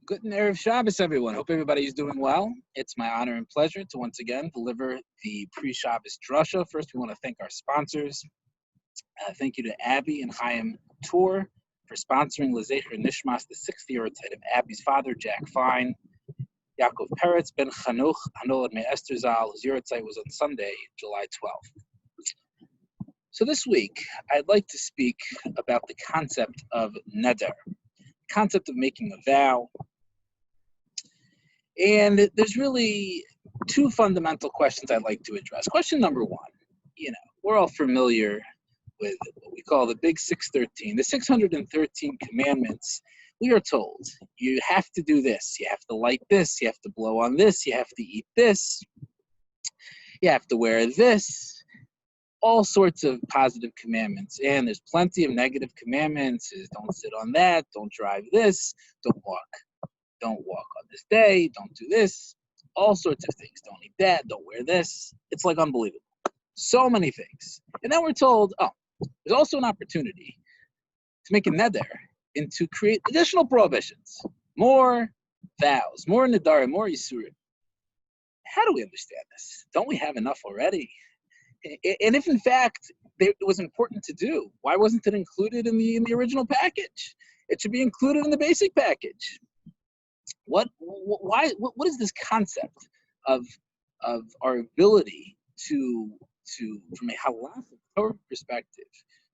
Good Erev Shabbos, everyone. Hope everybody's doing well. It's my honor and pleasure to once again deliver the pre-Shabbos Drasha. First, we want to thank our sponsors. Thank you to Abby and Chaim Tour for sponsoring Lezecher Nishmas, the 60th of Abby's father, Jack Fine. Yaakov Peretz ben Chanuch Hanolad Me Esther Zal. His Yortzeit was on Sunday, July 12th. So this week, I'd like to speak about the concept of neder, concept of making a vow. And there's really two fundamental questions I'd like to address. Question number one, we're all familiar with what we call the Big 613, the 613 commandments. We are told you have to do this, you have to light this, you have to blow on this, you have to eat this, you have to wear this, all sorts of positive commandments. And there's plenty of negative commandments. Don't sit on that, don't drive this, don't walk on this day, don't do this, all sorts of things. Don't eat that, don't wear this. It's like unbelievable. So many things. And then we're told, there's also an opportunity to make a neder and to create additional prohibitions, more vows, more nedarim, more yisurim. How do we understand this? Don't we have enough already? And if in fact it was important to do, why wasn't it included in the original package? It should be included in the basic package. What is this concept of our ability to from a halachic Torah perspective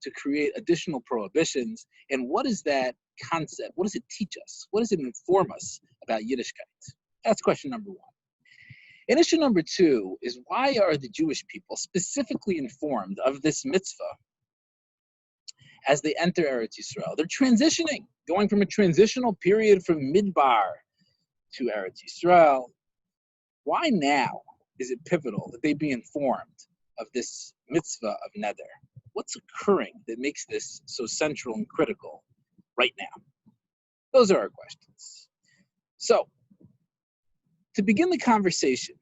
to create additional prohibitions, and what is that concept? What does it teach us? What does it inform us about Yiddishkeit? That's question number one. And issue number two is, why are the Jewish people specifically informed of this mitzvah as they enter Eretz Yisrael? They're transitioning, going from a transitional period from Midbar to Eretz Yisrael. Why now is it pivotal that they be informed of this mitzvah of neder? What's occurring that makes this so central and critical right now? Those are our questions. So, to begin the conversation,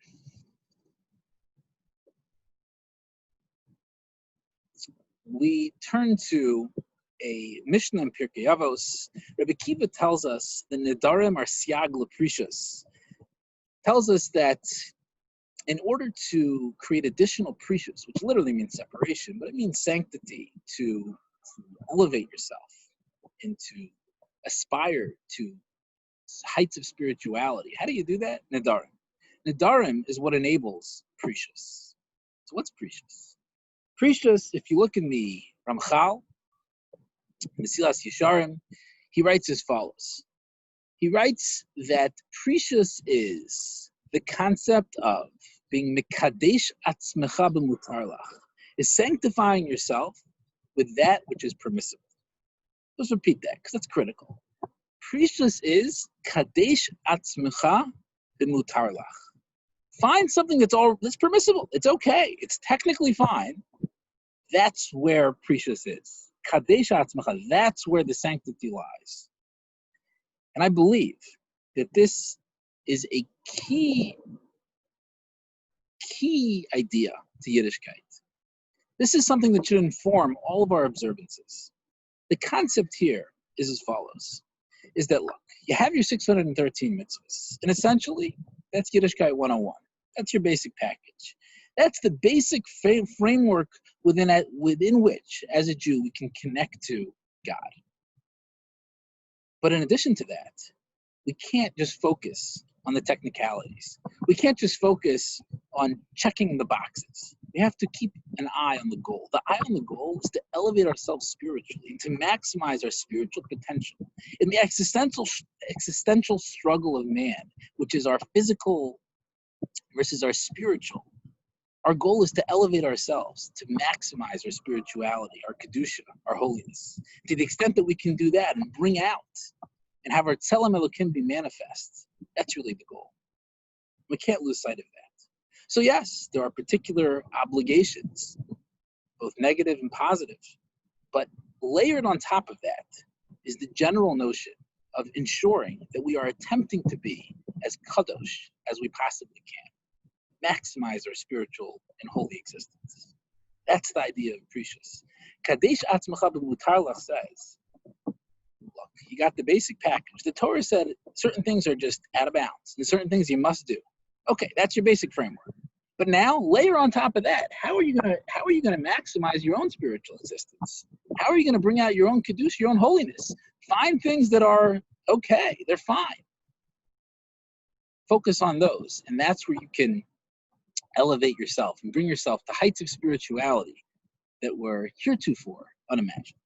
we turn to a Mishnah in Pirkei Avos. Rabbi Kiva tells us the nedarim are siag leprishus. Tells us that in order to create additional prishus, which literally means separation, but it means sanctity, to elevate yourself and to aspire to heights of spirituality. How do you do that? Nedarim. Nedarim is what enables prishus. So what's prishus? Prishus, if you look in the Ramchal, Mesilas Yesharim, he writes as follows. He writes that precious is the concept of being mekadesh atzmecha b'mutar lach, is sanctifying yourself with that which is permissible. Let's repeat that, because that's critical. Precious is kadesh atzmecha b'mutar lach. Find something that's permissible. It's okay. It's technically fine. That's where precious is. Kadesh atzmecha, that's where the sanctity lies. And I believe that this is a key idea to Yiddishkeit. This is something that should inform all of our observances. The concept here is as follows, is that, look, you have your 613 mitzvahs, and essentially, that's Yiddishkeit 101. That's your basic package. That's the basic framework within which, as a Jew, we can connect to God. But in addition to that, we can't just focus on the technicalities. We can't just focus on checking the boxes. We have to keep an eye on the goal. The eye on the goal is to elevate ourselves spiritually and to maximize our spiritual potential. In the existential struggle of man, which is our physical versus our spiritual, our goal is to elevate ourselves, to maximize our spirituality, our kedusha, our holiness. To the extent that we can do that and bring out and have our tzelem elokim be manifest, that's really the goal. We can't lose sight of that. So yes, there are particular obligations, both negative and positive, but layered on top of that is the general notion of ensuring that we are attempting to be as kadosh as we possibly can. Maximize our spiritual and holy existence. That's the idea of precious. Kadesh atzmacha b'mutar lach says, look, you got the basic package. The Torah said certain things are just out of bounds, and certain things you must do. Okay, that's your basic framework. But now, layer on top of that, how are you gonna maximize your own spiritual existence? How are you gonna bring out your own kedusha, your own holiness? Find things that are okay, they're fine. Focus on those, and that's where you can elevate yourself and bring yourself to heights of spirituality that were heretofore unimagined.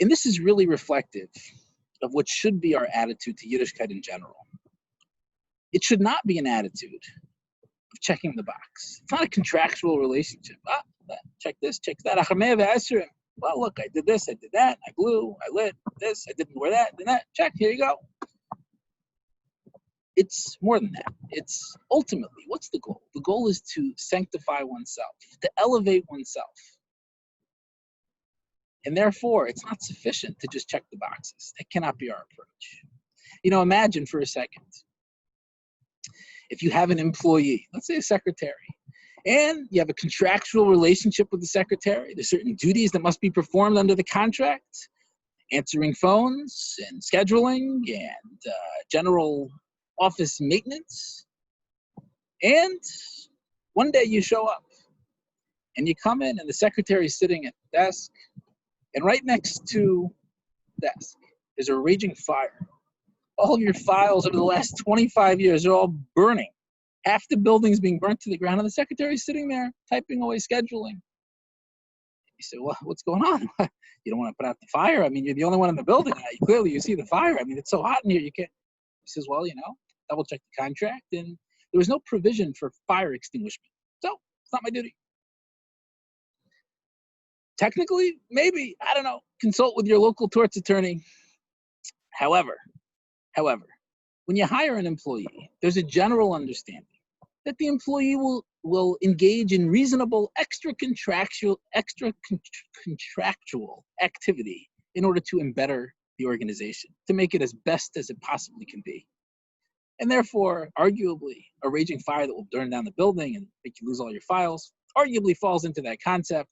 And this is really reflective of what should be our attitude to Yiddishkeit in general. It should not be an attitude of checking the box. It's not a contractual relationship. Check this, check that. Well, look, I did this, I did that, I blew, I lit this, I didn't wear that, then that. Check, here you go. It's more than that. It's ultimately, what's the goal? The goal is to sanctify oneself, to elevate oneself. And therefore, it's not sufficient to just check the boxes. That cannot be our approach. Imagine for a second, if you have an employee, let's say a secretary, and you have a contractual relationship with the secretary, there's certain duties that must be performed under the contract, answering phones and scheduling and general office maintenance. And one day you show up and you come in and the secretary is sitting at the desk, and right next to the desk is a raging fire. All of your files over the last 25 years are all burning. Half the building's being burnt to the ground, and the secretary's sitting there typing away, scheduling. You say, well, what's going on? You don't want to put out the fire? I mean, you're the only one in the building. Clearly, you see the fire. I mean, it's so hot in here, you can't. He says, well, double check the contract, and there was no provision for fire extinguishment. So, it's not my duty. Technically, maybe, I don't know, consult with your local torts attorney. However, when you hire an employee, there's a general understanding that the employee will engage in reasonable extra contractual activity in order to embetter the organization, to make it as best as it possibly can be. And therefore, arguably, a raging fire that will burn down the building and make you lose all your files arguably falls into that concept.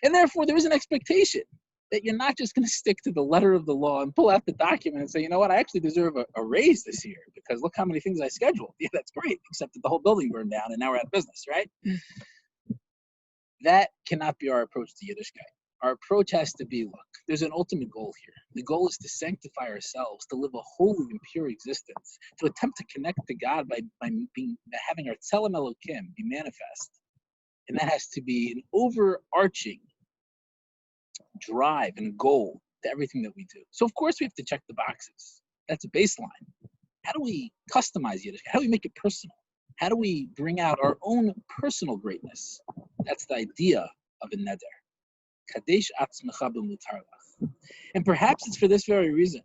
And therefore, there is an expectation that you're not just going to stick to the letter of the law and pull out the document and say, you know what, I actually deserve a raise this year because look how many things I scheduled. Yeah, that's great, except that the whole building burned down and now we're out of business, right? That cannot be our approach to Yiddishkeit. Our approach has to be, look, there's an ultimate goal here. The goal is to sanctify ourselves, to live a holy and pure existence, to attempt to connect to God by having our Tzelem Elokim be manifest. And that has to be an overarching drive and goal to everything that we do. So of course we have to check the boxes. That's a baseline. How do we customize Yiddishkeit? How do we make it personal? How do we bring out our own personal greatness? That's the idea of a neder. Kadesh atzmecha b'mutar lach. And perhaps it's for this very reason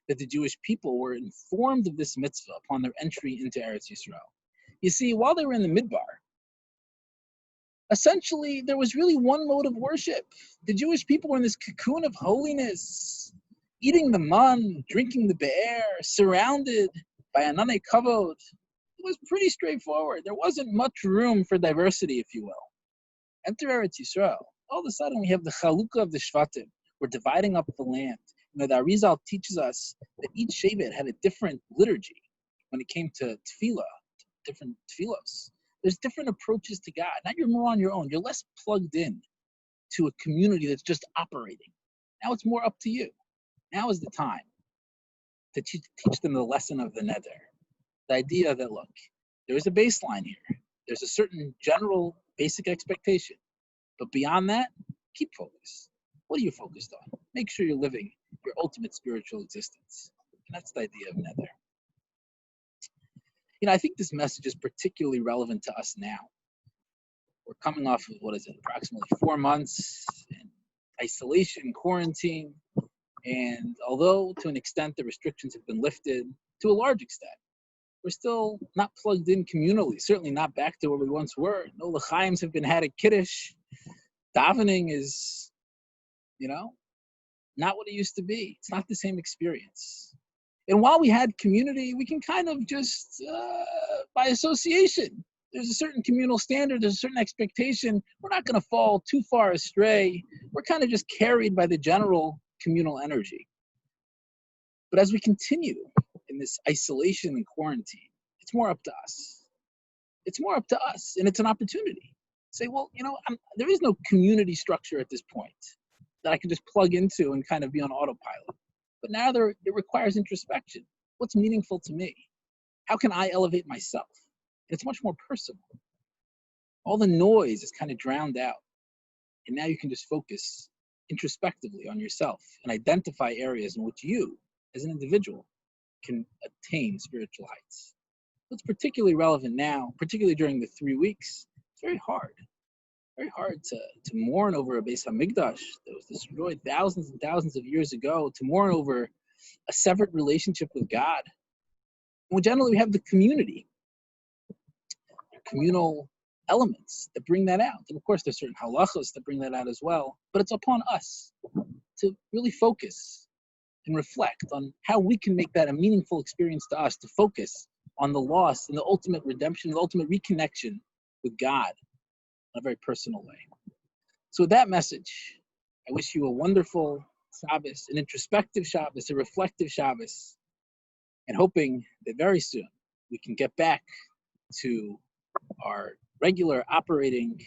that the Jewish people were informed of this mitzvah upon their entry into Eretz Yisrael. You see, while they were in the Midbar, essentially, there was really one mode of worship. The Jewish people were in this cocoon of holiness, eating the man, drinking the be'er, surrounded by ananei kavod. It was pretty straightforward. There wasn't much room for diversity, if you will. Enter Eretz Yisrael. All of a sudden, we have the chalukah of the shvatim. We're dividing up the land. The Arizal teaches us that each shevet had a different liturgy when it came to tefillah, different tefillos. There's different approaches to God. Now you're more on your own. You're less plugged in to a community that's just operating. Now it's more up to you. Now is the time to teach them the lesson of the neder. The idea that, look, there is a baseline here. There's a certain general basic expectation. But beyond that, keep focus. What are you focused on? Make sure you're living your ultimate spiritual existence. And that's the idea of neder. I think this message is particularly relevant to us now. We're coming off of, approximately 4 months in isolation, quarantine. And although to an extent the restrictions have been lifted, to a large extent, we're still not plugged in communally, certainly not back to where we once were. No l'chaims have been had at Kiddush. Davening is, not what it used to be. It's not the same experience. And while we had community, we can kind of just, by association, there's a certain communal standard, there's a certain expectation. We're not going to fall too far astray. We're kind of just carried by the general communal energy. But as we continue in this isolation and quarantine, it's more up to us. It's more up to us, and it's an opportunity. Say, well, there is no community structure at this point that I can just plug into and kind of be on autopilot. But now it requires introspection. What's meaningful to me? How can I elevate myself? And it's much more personal. All the noise is kind of drowned out. And now you can just focus introspectively on yourself and identify areas in which you, as an individual, can attain spiritual heights. It's particularly relevant now, particularly during the 3 weeks. It's very hard to mourn over a Beis Hamikdash that was destroyed thousands and thousands of years ago, to mourn over a severed relationship with God. And generally, we have the communal elements that bring that out. And of course, there's certain halachos that bring that out as well. But it's upon us to really focus and reflect on how we can make that a meaningful experience to us, to focus on the loss and the ultimate redemption, the ultimate reconnection with God in a very personal way. So with that message, I wish you a wonderful Shabbos, an introspective Shabbos, a reflective Shabbos, and hoping that very soon we can get back to our regular operating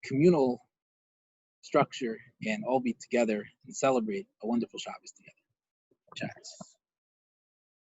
communal structure and all be together and celebrate a wonderful Shabbos together. Shabbos.